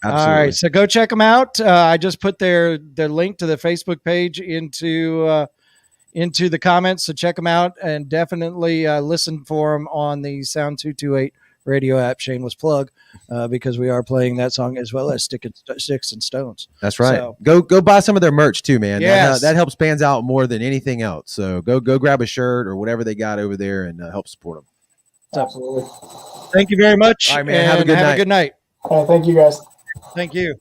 Absolutely. All right, so go check them out. I just put their link to the Facebook page into the comments, so check them out and definitely listen for them on the Sound 228 radio app. Shameless plug, because we are playing that song as well as Sticks and Stones. That's right. So, go buy some of their merch too, man. Yes. That helps bands out more than anything else. So go grab a shirt or whatever they got over there and help support them. So, Absolutely. thank you very much. All right, man. Have a good night. Good night. Hey, thank you guys. Thank you.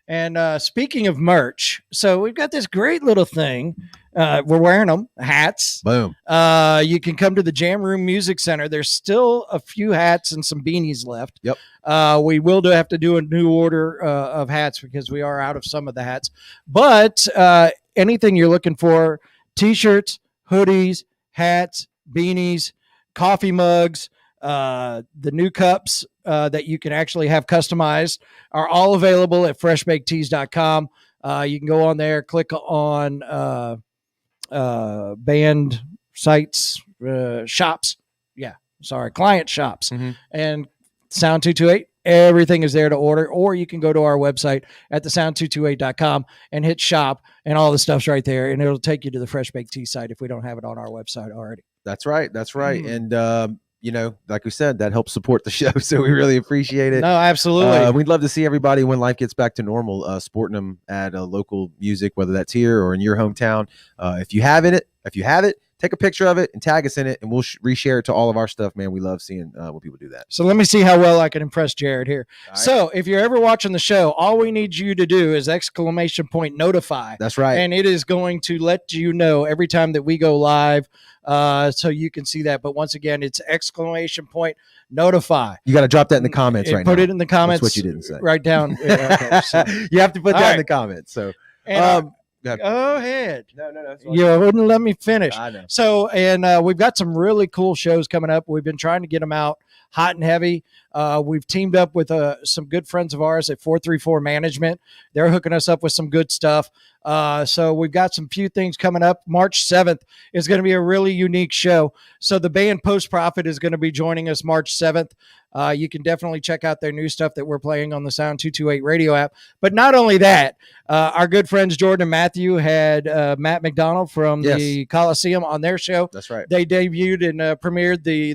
And speaking of merch, so we've got this great little thing. We're wearing them, hats. Boom. You can come to the Jam Room Music Center. There's still a few hats and some beanies left. Yep. We will have to do a new order of hats because we are out of some of the hats. But anything you're looking for, T-shirts, hoodies, hats, beanies, coffee mugs, the new cups that you can actually have customized are all available at freshbakedtees.com. You can go on there, click on band sites, shops. Yeah, sorry, client shops. Mhm. And Sound 228, everything is there to order. Or you can go to our website at thesound228.com and hit shop, and all the stuff's right there. And it'll take you to the Fresh Baked Tea site if we don't have it on our website already. That's right. That's right. And like we said, that helps support the show. So we really appreciate it. No, absolutely. We'd love to see everybody when life gets back to normal, sporting them at a local music, whether that's here or in your hometown. If you have it, take a picture of it and tag us in it, and we'll reshare it to all of our stuff, man. We love seeing when people do that. So let me see how well I can impress Jared here. All right. So if you're ever watching the show, all we need you to do is !notify. That's right. And it is going to let you know every time that we go live, so you can see that. But once again, it's !notify. You got to drop that in the comments right now. Put it in the comments. That's what you didn't say. Right down. Yeah, okay, so. You have to put All that right. in the comments. So, And, go ahead. go ahead. No. You wouldn't let me finish. I know. So, and we've got some really cool shows coming up. We've been trying to get them out hot and heavy. We've teamed up with some good friends of ours at 434 Management. They're hooking us up with some good stuff. So we've got some few things coming up. March 7th is going to be a really unique show. So the band Post Profit is going to be joining us March 7th. You can definitely check out their new stuff that we're playing on the Sound 228 radio app. But not only that, our good friends Jordan and Matthew had Matt McDonald from the Coliseum on their show. That's right. They debuted and premiered the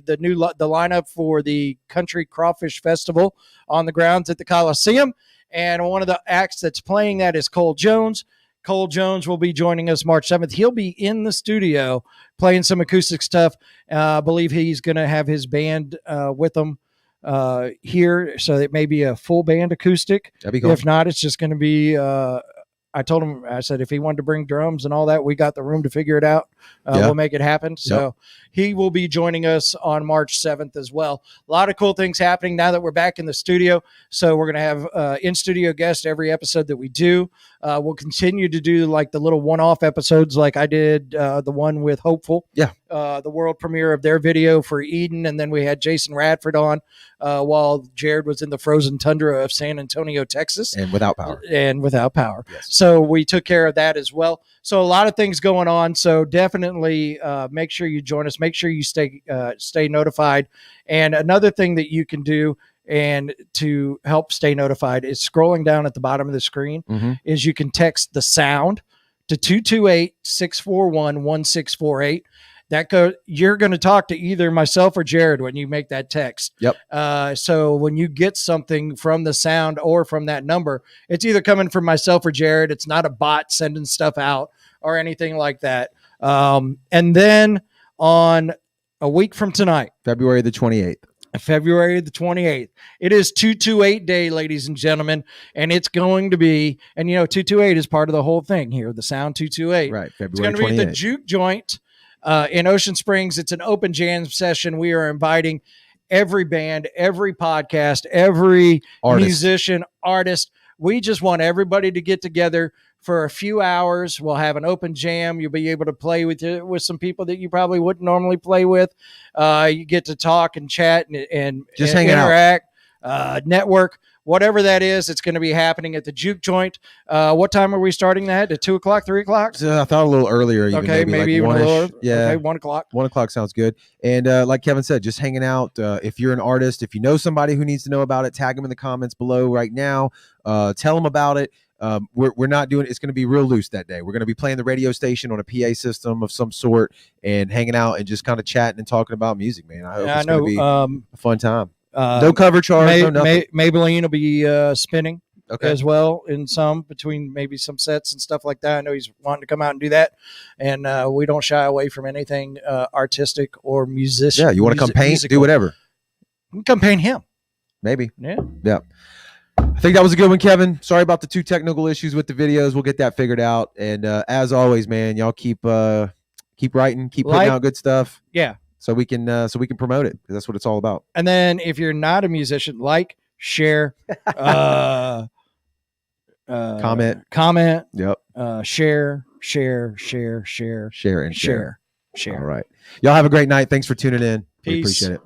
lineup for the Country Crawfish Festival on the grounds at the Coliseum. And one of the acts that's playing that is Cole Jones. Cole Jones will be joining us March 7th. He'll be in the studio playing some acoustic stuff. I believe he's going to have his band with him here, so it may be a full band acoustic. That'd be cool. If not, it's just going to be I told him, I said, if he wanted to bring drums and all that, we got the room to figure it out. We'll make it happen. So he will be joining us on March 7th as well. A lot of cool things happening now that we're back in the studio. So we're going to have in-studio guests every episode that we do. We'll continue to do like the little one-off episodes like I did the one with Hopeful. Yeah. The world premiere of their video for Eden. And then we had Jason Radford on while Jared was in the frozen tundra of San Antonio, Texas. And without power. Yes. So we took care of that as well. So a lot of things going on. So definitely make sure you join us. Make sure you stay notified. And another thing that you can do and to help stay notified is scrolling down at the bottom of the screen is you can text the sound to 228-641-1648. You're going to talk to either myself or Jared when you make that text. Yep. So when you get something from the sound or from that number, it's either coming from myself or Jared. It's not a bot sending stuff out or anything like that. And then on a week from tonight, February the 28th. February the 28th. It is 228 Day, ladies and gentlemen, and it's going to be, and 228 is part of the whole thing here, the Sound 228. Right, February It's going to be at the Juke Joint in Ocean Springs. It's an open jam session. We are inviting every band, every podcast, every musician, artist. We just want everybody to get together for a few hours. We'll have an open jam. You'll be able to play with some people that you probably wouldn't normally play with. You get to talk and chat and just hang interact, network. whatever that is, it's going to be happening at the Juke Joint. What time are we starting that? At 2 o'clock, 3 o'clock? I thought a little earlier. Even, Okay, maybe like even a 1-ish. little. Yeah, Okay, 1 o'clock. 1 o'clock sounds good. And like Kevin said, just hanging out. If you're an artist, if you know somebody who needs to know about it, tag them in the comments below right now. Tell them about it. We're not doing it's going to be real loose that day. We're going to be playing the radio station on a PA system of some sort and hanging out and just kind of chatting and talking about music, man. I hope it's going to be a fun time. No cover charge, no nothing. Maybelline will be spinning Okay. as well in some between maybe some sets and stuff like that. I know he's wanting to come out and do that, and we don't shy away from anything artistic or musician. Yeah, you want to come paint, musical. do whatever. Come paint him. Maybe. Yeah. I think that was a good one, Kevin. Sorry about the 2 technical issues with the videos. We'll get that figured out. And as always, man, y'all keep writing, keep putting out good stuff. Yeah. So we can promote it, because that's what it's all about. And then if you're not a musician, share, Comment. Yep. Share. Share and share. Share. All right. Y'all have a great night. Thanks for tuning in. We Peace. appreciate it.